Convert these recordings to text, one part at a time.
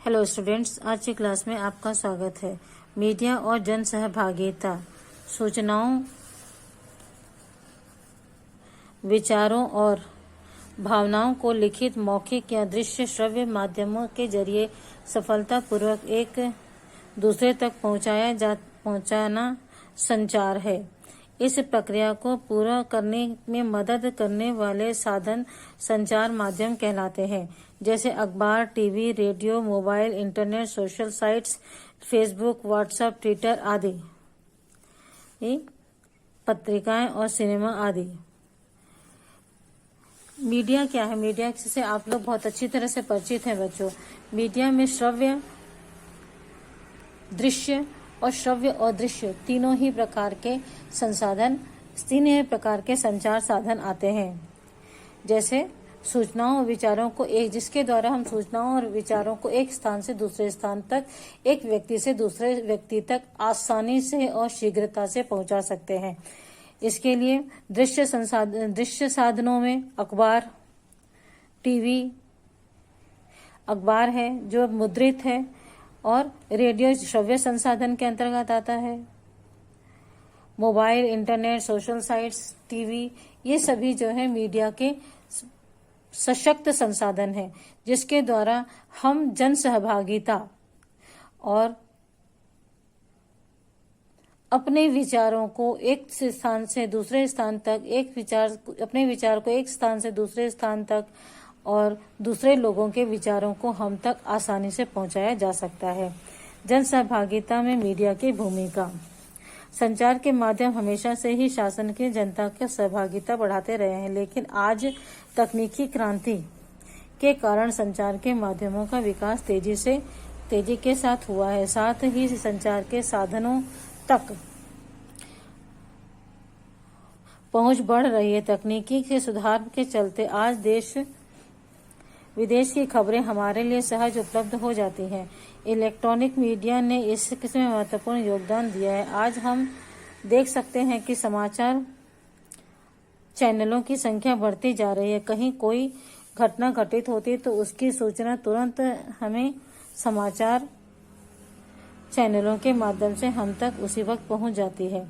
Hello students, आज की class में आपका स्वागत है। मीडिया और जन सहभागिता, सूचनाओं, विचारों और भावनाओं को लिखित, मौखिक या दृश्य श्रव्य माध्यमों के जरिए सफलतापूर्वक एक दूसरे तक पहुंचाना संचार है। इस प्रक्रिया को पूरा करने में मदद करने वाले साधन संचार माध्यम कहलाते हैं, जैसे अखबार, TV, radio, mobile, internet, social sites, Facebook, WhatsApp, Twitter आदि, पत्रिकाएं और सिनेमा आदि। मीडिया क्या है? मीडिया से आप लोग बहुत अच्छी तरह से परिचित हैं बच्चों। मीडिया में श्रव्य, दृश्य और श्रव्य और दृश्य तीनों ही प्रकार के संचार साधन आते हैं। जैसे सूचनाओं और विचारों को जिसके द्वारा हम सूचनाओं और विचारों को एक स्थान से दूसरे स्थान तक, एक व्यक्ति से दूसरे व्यक्ति तक आसानी से और शीघ्रता से पहुंचा सकते हैं। इसके लिए दृश्य साधनों में अखबार, टीवी, अखबार है जो मुद्रित है, और रेडियो श्रव्य संसाधन के अंतर्गत आता है। Mobile, internet, social sites, TV, ये सभी जो है मीडिया के सशक्त संसाधन हैं, जिसके द्वारा हम जन सहभागिता और अपने विचारों को एक स्थान से दूसरे स्थान तक, अपने विचार को एक स्थान से दूसरे स्थान तक और दूसरे लोगों के विचारों को हम तक आसानी से पहुंचाया जा सकता है। जन सहभागिता में मीडिया की भूमिका। संचार के माध्यम हमेशा से ही शासन की जनता की सहभागिता बढ़ाते रहे हैं, लेकिन आज तकनीकी क्रांति के कारण संचार के माध्यमों का विकास तेजी के साथ हुआ है। साथ ही संचार के साधनों तक पहुंच बढ़ रही है। तकनीकी के सुधार के चलते आज देश विदेश की खबरें हमारे लिए सहज उपलब्ध हो जाती हैं। इलेक्ट्रॉनिक मीडिया ने इस किस्म में महत्वपूर्ण योगदान दिया है। आज हम देख सकते हैं कि समाचार चैनलों की संख्या बढ़ती जा रही है। कहीं कोई घटना घटित होती है तो उसकी सूचना तुरंत हमें समाचार चैनलों के माध्यम से हम तक उसी वक्त पहुंच जाती है।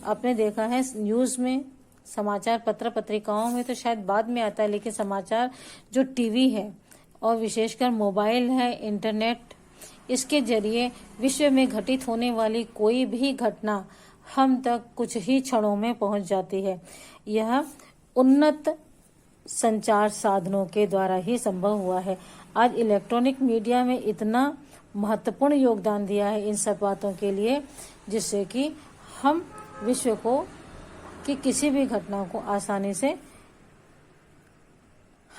आपने देखा है न्यूज में, समाचार पत्र पत्रिकाओं में तो शायद बाद में आता है, लेकिन समाचार जो टीवी है और विशेषकर मोबाइल है, इंटरनेट, इसके जरिए विश्व में घटित होने वाली कोई भी घटना हम तक कुछ ही क्षणों में पहुंच जाती है। यह उन्नत संचार साधनों के द्वारा ही संभव हुआ है। आज इलेक्ट्रॉनिक मीडिया में इतना महत्वपूर्ण योगदान दिया है इन सब बातों के लिए, जिससे कि हम विश्व को कि किसी भी घटना को आसानी से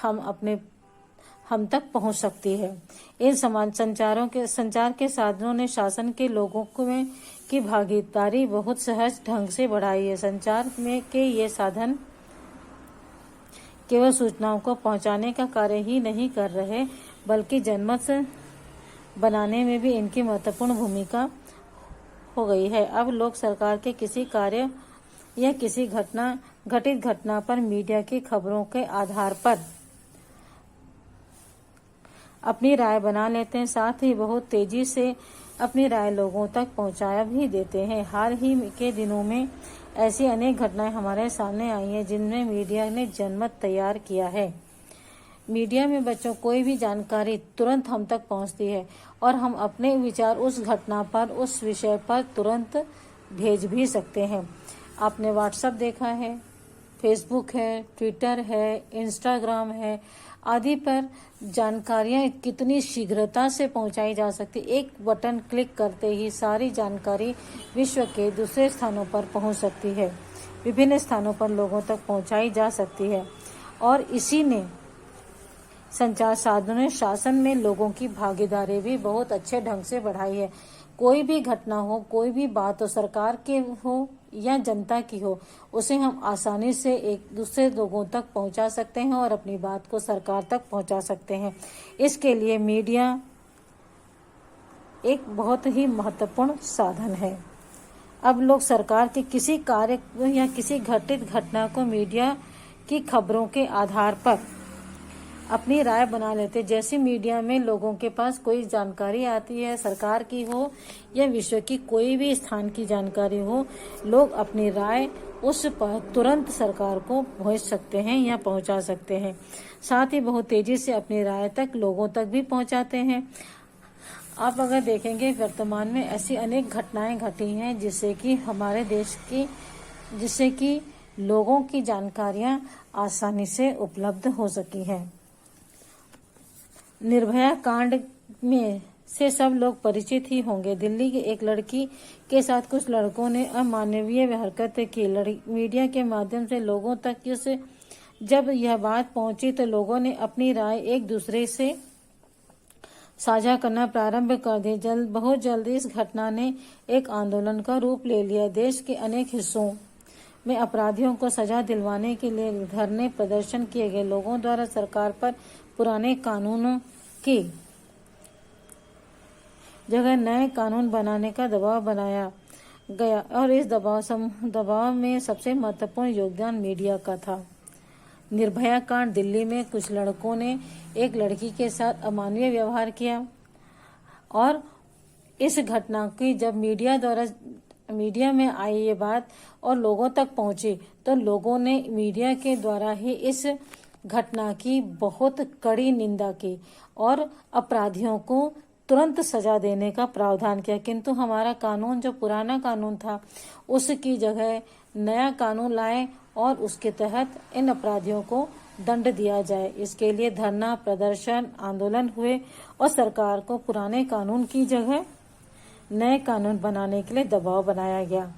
हम तक पहुंच सकती है। इन संचार के साधनों ने शासन के लोगों की भागीदारी बहुत सहज ढंग से बढ़ाई है। संचार में के ये साधन केवल सूचनाओं को पहुंचाने का कार्य ही नहीं कर रहे, बल्कि जनमत बनाने में भी इनकी महत्वपूर्ण भूमिका हो गई है। अब लोग सरकार के किसी कार्य या किसी घटित घटना पर मीडिया की खबरों के आधार पर अपनी राय बना लेते हैं। साथ ही बहुत तेजी से अपनी राय लोगों तक पहुंचाया भी देते हैं। हाल ही के दिनों में ऐसी अनेक घटनाएं हमारे सामने आई हैं जिनमें मीडिया ने जनमत तैयार किया है। मीडिया में बच्चों कोई भी जानकारी तुरंत हम तक पहुंचती है और हम अपने विचार उस घटना पर, उस विषय पर तुरंत भेज भी सकते हैं। आपने व्हाट्सएप देखा है, फेसबुक है, ट्विटर है, इंस्टाग्राम है आदि पर जानकारियां कितनी शीघ्रता से पहुंचाई जा सकती। एक बटन क्लिक करते ही सारी जानकारी विश्व के दूसरे स्थानों पर पहुंच सकती है, विभिन्न स्थानों पर लोगों तक पहुंचाई जा सकती है। और इसी ने संचार साधनों ने शासन में लोगों की भागीदारी भी बहुत अच्छे ढंग से बढ़ाई है। कोई भी घटना हो, कोई भी बात हो, सरकार के हो या जनता की हो, उसे हम आसानी से एक दूसरे लोगों तक पहुंचा सकते हैं और अपनी बात को सरकार तक पहुंचा सकते हैं। इसके लिए मीडिया एक बहुत ही महत्वपूर्ण साधन है। अब लोग सरकार के किसी कार्य या किसी घटित घटना को मीडिया की खबरों के आधार पर अपनी राय बना लेते। जैसे मीडिया में लोगों के पास कोई जानकारी आती है, सरकार की हो या विश्व की कोई भी स्थान की जानकारी हो, लोग अपनी राय उस पर तुरंत सरकार को भेज सकते हैं या पहुंचा सकते हैं। साथ ही बहुत तेजी से अपनी राय तक लोगों तक भी पहुंचाते हैं। आप अगर देखेंगे वर्तमान में ऐसी अनेक घटनाएं घटी हैं जिससे कि लोगों की जानकारियां आसानी से उपलब्ध हो सकी हैं। निर्भया कांड में से सब लोग परिचित ही होंगे। दिल्ली की एक लड़की के साथ कुछ लड़कों ने अमानवीय हरकतें की। मीडिया के माध्यम से लोगों तक जब यह बात पहुंची तो लोगों ने अपनी राय एक दूसरे से साझा करना प्रारंभ कर दी। बहुत जल्दी इस घटना ने एक आंदोलन का रूप ले लिया। देश के अनेक हिस्सों में अपराधियों को सजा दिलवाने के लिए धरने प्रदर्शन किए गए। लोगों द्वारा सरकार पर पुराने कानूनों की जगह नए कानून बनाने का दबाव बनाया गया और इस दबाव में सबसे महत्वपूर्ण योगदान मीडिया का था। निर्भया कांड दिल्ली में कुछ लड़कों ने एक लड़की के साथ अमानवीय व्यवहार किया और इस घटना की जब मीडिया में आई ये बात और लोगों तक पहुंची तो लोगों ने मीडिया के द्वारा ही इस घटना की बहुत कड़ी निंदा की और अपराधियों को तुरंत सजा देने का प्रावधान किया। किंतु हमारा कानून जो पुराना कानून था उसकी जगह नया कानून लाए और उसके तहत इन अपराधियों को दंड दिया जाए। इसके लिए धरना प्रदर्शन आंदोलन हुए और सरकार को पुराने कानून की जगह नए कानून बनाने के लिए दबाव बनाया गया।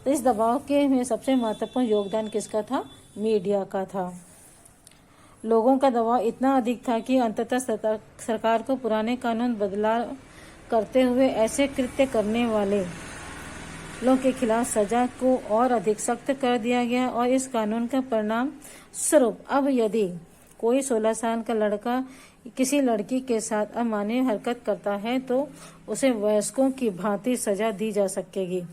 तो इस दबाव के में सबसे महत्वपूर्ण योगदान किसका था? मीडिया का था। लोगों का दबाव इतना अधिक था कि अंततः सरकार को पुराने कानून बदलाव करते हुए ऐसे कृत्य करने वाले लोगों के खिलाफ सजा को और अधिक सख्त कर दिया गया। और इस कानून का परिणाम स्वरूप अब यदि कोई 16 साल का लड़का किसी लड़की के साथ अमानवीय हरकत करता है तो उसे वयस्कों की भांति सजा दी जा सकेगी।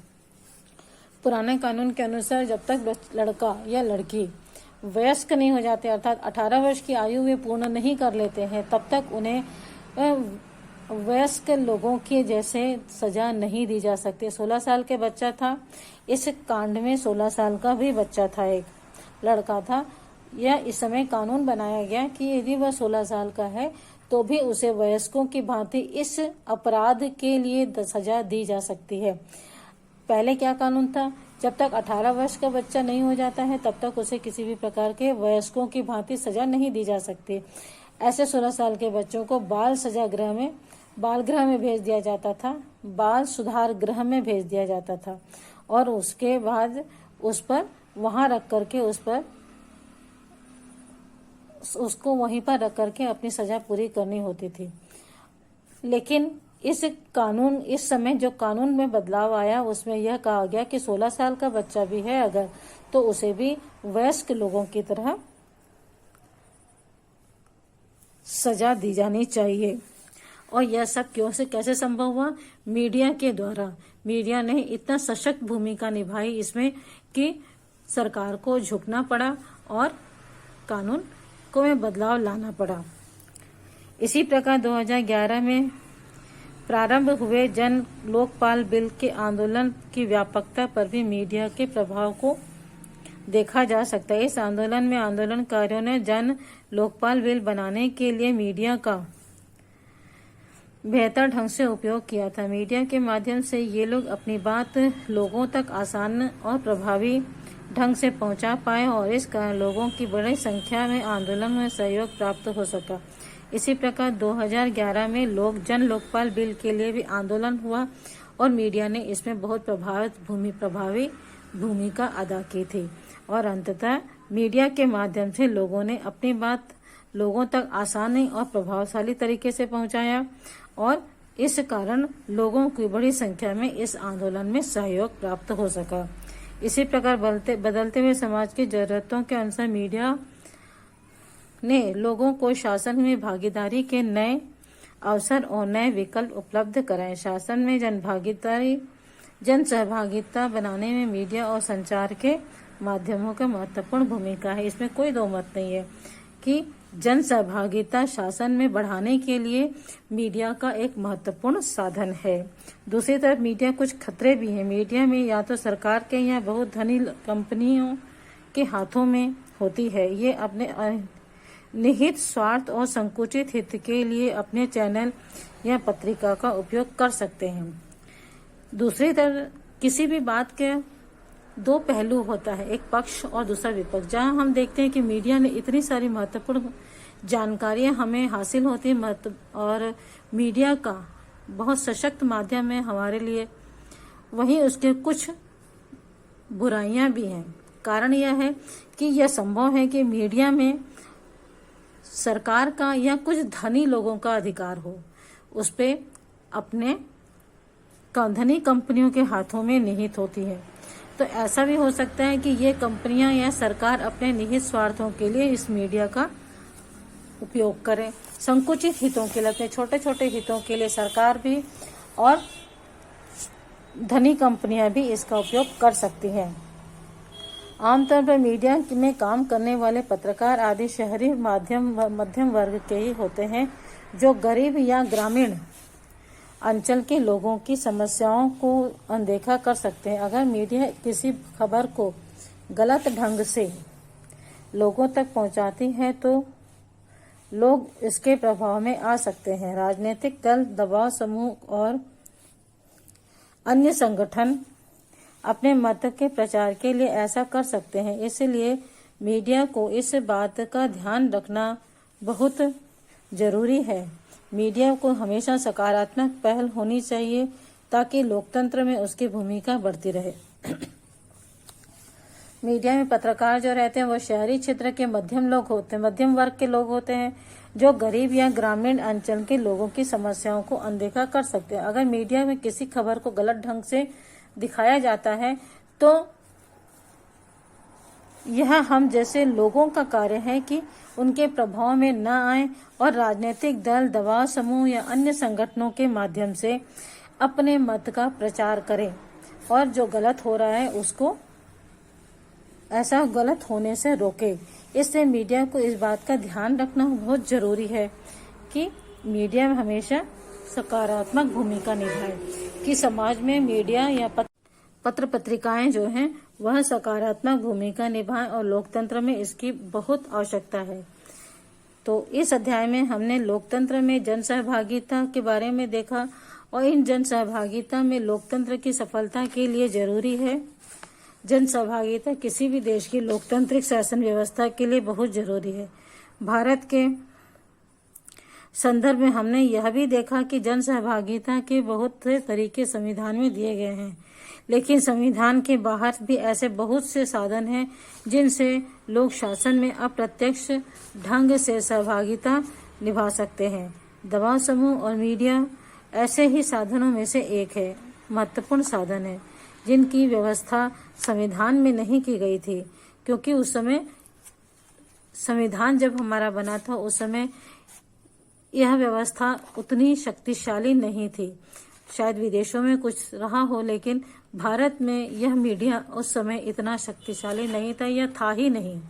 पुराने कानून के अनुसार जब तक लड़का या लड़की वयस्क नहीं हो जाते अर्थात 18 वर्ष की आयु वे पूर्ण नहीं कर लेते हैं तब तक उन्हें वयस्क लोगों के जैसे सजा नहीं दी जा सकती। 16 साल के बच्चा था, इस कांड में 16 साल का भी बच्चा था, एक लड़का था। या इस समय कानून बनाया गया कि यदि वह 16 साल का है तो भी उसे वयस्कों की भांति इस अपराध के लिए सजा दी जा सकती है। पहले क्या कानून था? जब तक 18 वर्ष का बच्चा नहीं हो जाता है तब तक उसे किसी भी प्रकार के वयस्कों की भांति सजा नहीं दी जा सकती। ऐसे 16 साल के बच्चों को बाल गृह में भेज दिया जाता था, बाल सुधार गृह में भेज दिया जाता था और उसके बाद उस पर वहां रख करके उसको वहीं पर रख करके अपनी सजा पूरी करनी होती थी। लेकिन इस समय जो कानून में बदलाव आया उसमें यह कहा गया कि 16 साल का बच्चा भी है अगर तो उसे भी वयस्क लोगों की तरह सजा दी जानी चाहिए। और यह सब कैसे संभव हुआ? मीडिया के द्वारा। मीडिया ने इतना सशक्त भूमिका निभाई इसमें कि सरकार को झुकना पड़ा और कानून को में बदलाव लाना पड़ा। इसी प्रकार 2011 में प्रारंभ हुए जन लोकपाल बिल के आंदोलन की व्यापकता पर भी मीडिया के प्रभाव को देखा जा सकता है। इस आंदोलन में आंदोलनकारियों ने जन लोकपाल बिल बनाने के लिए मीडिया का बेहतर ढंग से उपयोग किया था। मीडिया के माध्यम से ये लोग अपनी बात लोगों तक आसान और प्रभावी ढंग से पहुंचा पाए और इस कारण लोगों की बड़ी संख्या में आंदोलन में सहयोग प्राप्त हो सका। इसी प्रकार 2011 में जन लोकपाल बिल के लिए भी आंदोलन हुआ और मीडिया ने इसमें बहुत प्रभावी भूमिका अदा की थी और अंततः मीडिया के माध्यम से लोगों ने अपनी बात लोगों तक आसानी और प्रभावशाली तरीके से पहुंचाया और इस कारण लोगों की बड़ी संख्या में इस आंदोलन में सहयोग प्राप्त हो सका। इसी प्रकार बदलते हुए समाज की जरूरतों के अनुसार मीडिया ने लोगों को शासन में भागीदारी के नए अवसर और नए विकल्प उपलब्ध कराए। शासन में जन सहभागिता बनाने में मीडिया और संचार के माध्यमों का महत्वपूर्ण भूमिका है। इसमें कोई दो मत नहीं है कि जन सहभागिता शासन में बढ़ाने के लिए मीडिया का एक महत्वपूर्ण साधन है। दूसरी तरफ मीडिया कुछ खतरे भी हैं। मीडिया में या तो सरकार के या बहुत धनी कंपनियों के हाथों में होती है। ये अपने निहित स्वार्थ और संकुचित हित के लिए अपने चैनल या पत्रिका का उपयोग कर सकते हैं। दूसरी तरफ किसी भी बात के दो पहलू होता है, एक पक्ष और दूसरा विपक्ष। जहां हम देखते हैं कि मीडिया में इतनी सारी महत्वपूर्ण जानकारियां हमें हासिल होती है और मीडिया का बहुत सशक्त माध्यम है हमारे लिए, वहीं उसके कुछ बुराइयां भी हैं। कारण यह है कि यह संभव है कि मीडिया में सरकार का या कुछ धनी लोगों का अधिकार हो, उस पे अपने धनी कंपनियों के हाथों में निहित होती है। तो ऐसा भी हो सकता है कि ये कंपनियां या सरकार अपने निहित स्वार्थों के लिए इस मीडिया का उपयोग करें। संकुचित हितों के लिए, अपने छोटे छोटे हितों के लिए सरकार भी और धनी कंपनियां भी इसका उपयोग कर सकती हैं। आमतौर पर मीडिया में काम करने वाले पत्रकार आदि शहरी मध्यम वर्ग के ही होते हैं, जो गरीब या ग्रामीण अंचल के लोगों की समस्याओं को अनदेखा कर सकते हैं। अगर मीडिया किसी खबर को गलत ढंग से लोगों तक पहुंचाती है तो लोग इसके प्रभाव में आ सकते हैं। राजनीतिक दल, दबाव समूह और अन्य संगठन अपने मत के प्रचार के लिए ऐसा कर सकते हैं। इसलिए मीडिया को इस बात का ध्यान रखना बहुत जरूरी है। मीडिया को हमेशा सकारात्मक पहल होनी चाहिए ताकि लोकतंत्र में उसकी भूमिका बढ़ती रहे। मीडिया में पत्रकार जो रहते हैं वो शहरी क्षेत्र के मध्यम वर्ग के लोग होते हैं, जो गरीब या ग्रामीण अंचल के लोगों की समस्याओं को अनदेखा कर सकते हैं। अगर मीडिया में किसी खबर को गलत ढंग से दिखाया जाता है तो यह हम जैसे लोगों का कार्य है कि उनके प्रभाव में न आए और राजनीतिक दल, दबाव समूह या अन्य संगठनों के माध्यम से अपने मत का प्रचार करें और जो गलत हो रहा है उसको ऐसा गलत होने से रोके। इससे मीडिया को इस बात का ध्यान रखना बहुत जरूरी है कि मीडिया में हमेशा सकारात्मक भूमिका निभाए, कि समाज में मीडिया या पत्र पत्रिकाएं जो हैं वह सकारात्मक भूमिका निभाएं और लोकतंत्र में इसकी बहुत आवश्यकता है। तो इस अध्याय में हमने लोकतंत्र में जन सहभागिता के बारे में देखा और इन जन सहभागिता में लोकतंत्र की सफलता के लिए जरूरी है। जन सहभागिता किसी भी देश की लोकतांत्रिक शासन व्यवस्था के लिए बहुत जरूरी है। भारत के संदर्भ में हमने यह भी देखा कि जन सहभागिता के बहुत से तरीके संविधान में दिए गए हैं, लेकिन संविधान के बाहर भी ऐसे बहुत से साधन हैं जिनसे लोग शासन में अप्रत्यक्ष ढंग से सहभागिता निभा सकते हैं। दबाव समूह और मीडिया ऐसे ही साधनों में से एक है, महत्वपूर्ण साधन है, जिनकी व्यवस्था संविधान में नहीं की गई थी, क्योंकि उस समय संविधान जब हमारा बना था उस समय यह व्यवस्था उतनी शक्तिशाली नहीं थी। शायद विदेशों में कुछ रहा हो, लेकिन भारत में यह मीडिया उस समय इतना शक्तिशाली नहीं था, यह था ही नहीं।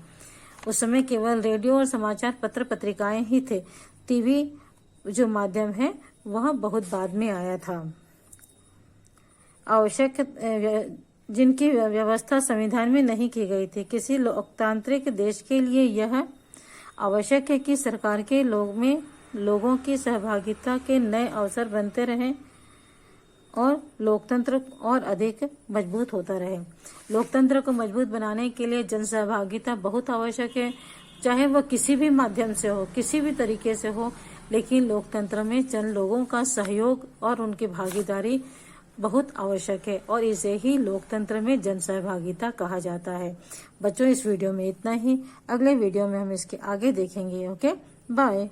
उस समय केवल रेडियो और समाचार पत्र पत्रिकाएं ही थे। टीवी जो माध्यम है वह बहुत बाद में आया था। आवश्यक जिनकी व्यवस्था संविधान में नहीं की गई थी। किसी लोकतांत्रिक देश के लिए यह आवश्यक है कि सरकार के लोगों की सहभागिता के नए अवसर बनते रहें और लोकतंत्र और अधिक मजबूत होता रहे। लोकतंत्र को मजबूत बनाने के लिए जन सहभागिता बहुत आवश्यक है, चाहे वह किसी भी माध्यम से हो, किसी भी तरीके से हो, लेकिन लोकतंत्र में जन लोगों का सहयोग और उनकी भागीदारी बहुत आवश्यक है और इसे ही लोकतंत्र में जन सहभागिता कहा जाता है। बच्चों, इस वीडियो में इतना ही। अगले वीडियो में हम इसके आगे देखेंगे। Okay, bye.